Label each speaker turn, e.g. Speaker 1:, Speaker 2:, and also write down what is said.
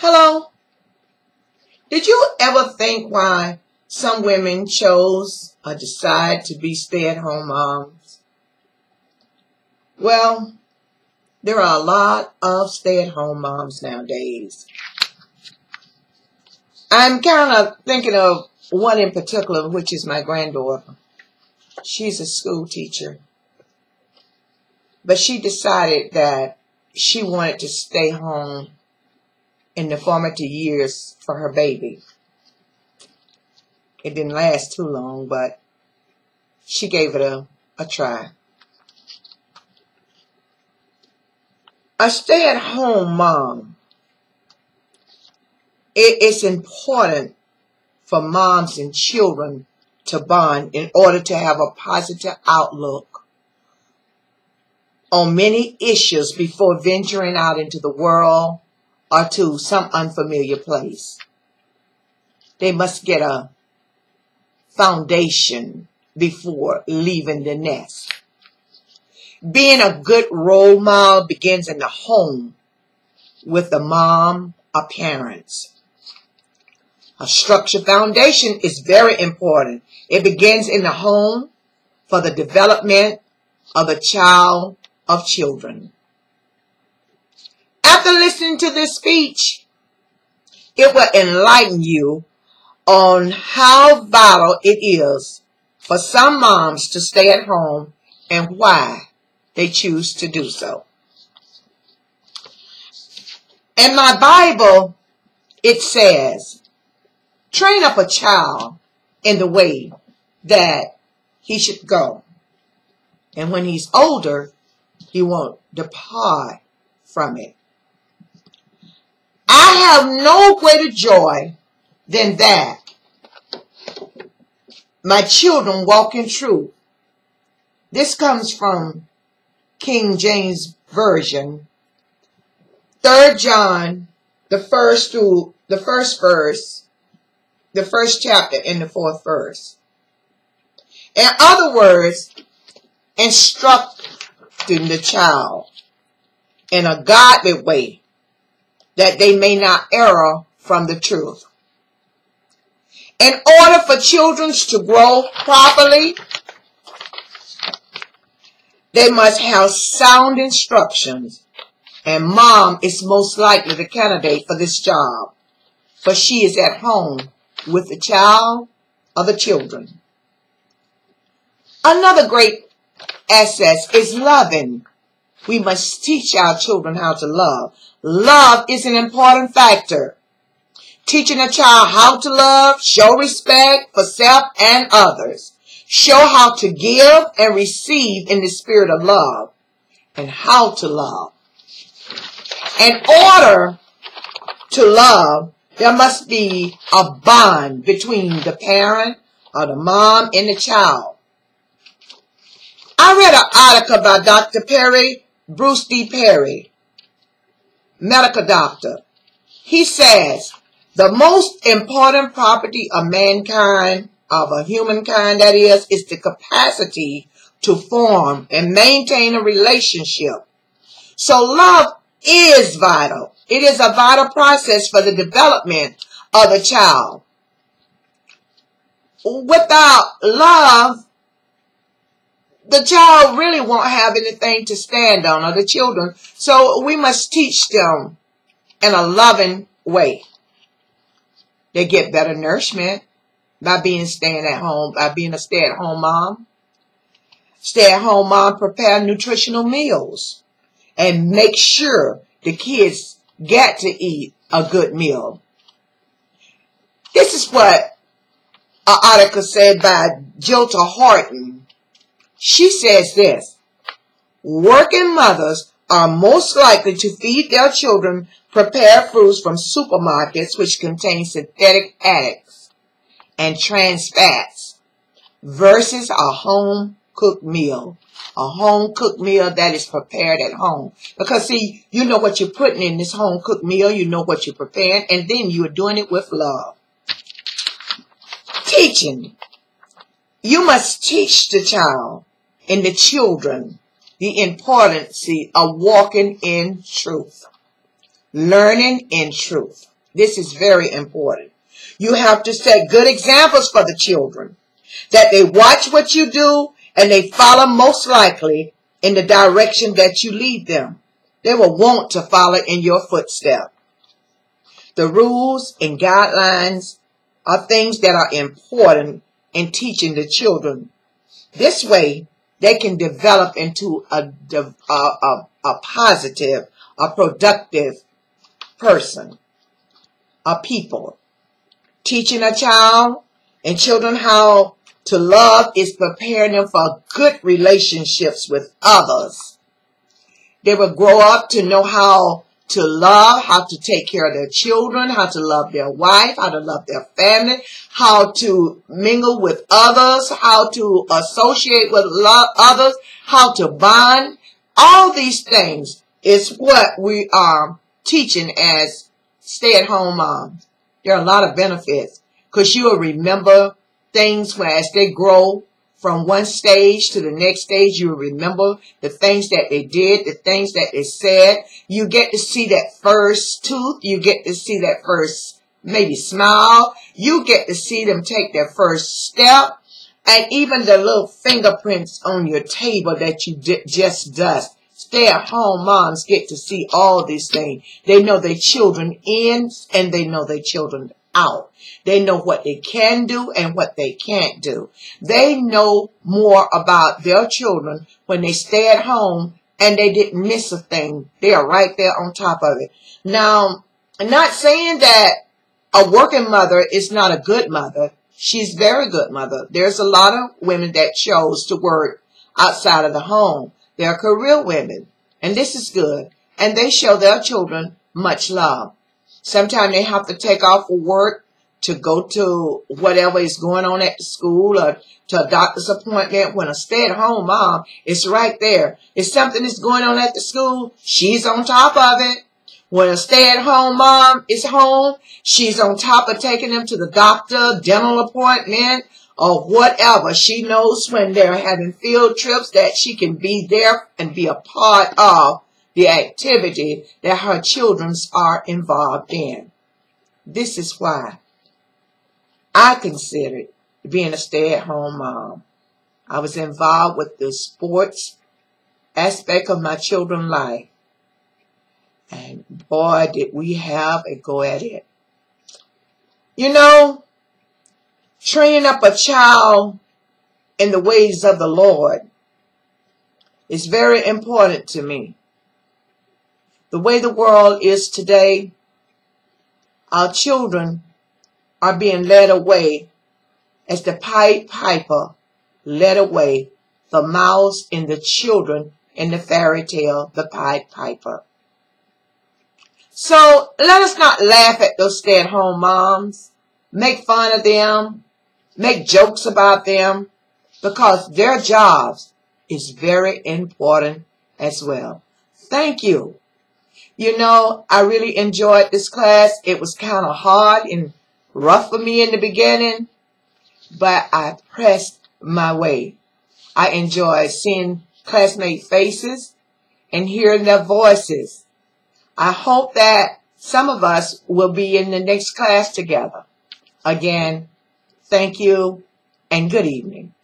Speaker 1: Hello? Did you ever think why some women chose or decide to be stay-at-home moms? Well, there are a lot of stay-at-home moms nowadays. I'm kind of thinking of one in particular, which is my granddaughter. She's a school teacher. But she decided that she wanted to stay home in the formative years for her baby. It didn't last too long, but she gave it a try. A stay-at-home mom, it's important for moms and children to bond in order to have a positive outlook on many issues before venturing out into the world or to some unfamiliar place. They must get a foundation before leaving the nest. Being a good role model begins in the home with the mom or parents. A structured foundation is very important. It begins in the home for the development of the child of children. After listening to this speech, it will enlighten you on how vital it is for some moms to stay at home and why they choose to do so. In my Bible, it says, train up a child in the way that he should go. And when he's older, he won't depart from it. I have no greater joy than that my children walk in truth. This comes from King James Version, 3 John, the first verse, the first chapter in the 4th verse. In other words, instructing the child in a godly way that they may not err from the truth. In order for children to grow properly, they must have sound instructions, and mom is most likely the candidate for this job, for she is at home with the child or the children. Another great asset is loving. We must teach our children how to love. Love is an important factor. Teaching a child how to love, show respect for self and others. Show how to give and receive in the spirit of love, and how to love. In order to love, there must be a bond between the parent or the mom and the child. I read an article by Dr. Bruce D. Perry, medical doctor. He says, the most important property of mankind, of a humankind that is the capacity to form and maintain a relationship. So love is vital. It is a vital process for the development of the child. Without love, the child really won't have anything to stand on, or the children. So we must teach them in a loving way. They get better nourishment by being a stay-at-home mom. Stay-at-home mom prepare nutritional meals and make sure the kids get to eat a good meal. This is what an article said by Jilta Horton. She says this: working mothers are most likely to feed their children prepared foods from supermarkets which contain synthetic additives and trans fats versus a home-cooked meal. A home-cooked meal that is prepared at home. Because, see, you know what you're putting in this home-cooked meal. You know what you're preparing. And then you're doing it with love. Teaching. You must teach the child and the children the importance of walking in truth. Learning in truth. This is very important. You have to set good examples for the children, that they watch what you do and they follow most likely in the direction that you lead them. They will want to follow in your footsteps. The rules and guidelines are things that are important in teaching the children. This way, they can develop into a positive, a productive person, a people. Teaching a child and children how to love is preparing them for good relationships with others. They will grow up to know how to love, how to take care of their children, how to love their wife, how to love their family, how to mingle with others, how to associate with others, how to bond. All these things is what we are teaching as stay-at-home moms. There are a lot of benefits because you will remember things where as they grow from one stage to the next stage, you will remember the things that they did, the things that they said. You get to see that first tooth. You get to see that first maybe smile. You get to see them take their first step. And even the little fingerprints on your table that you just dust. Stay-at-home moms get to see all these things. They know their children in and they know their children out. They know what they can do and what they can't do. They know more about their children when they stay at home and they didn't miss a thing. They are right there on top of it. Now, I'm not saying that a working mother is not a good mother. She's a very good mother. There's a lot of women that chose to work outside of the home. They're career women, and this is good. And they show their children much love. Sometimes they have to take off for work to go to whatever is going on at the school or to a doctor's appointment. When a stay-at-home mom is right there. If something is going on at the school, she's on top of it. When a stay-at-home mom is home, she's on top of taking them to the doctor, dental appointment, or whatever. She knows when they're having field trips that she can be there and be a part of the activity that her children are involved in. This is why I considered being a stay-at-home mom. I was involved with the sports aspect of my children's life. And boy, did we have a go at it. You know, training up a child in the ways of the Lord is very important to me. The way the world is today, our children are being led away as the Pied Piper led away the mouse and the children in the fairy tale, the Pied Piper. So let us not laugh at those stay-at-home moms, make fun of them, make jokes about them, because their jobs is very important as well. Thank you. You know, I really enjoyed this class. It was kind of hard and rough for me in the beginning, but I pressed my way. I enjoyed seeing classmate faces and hearing their voices. I hope that some of us will be in the next class together. Again, thank you and good evening.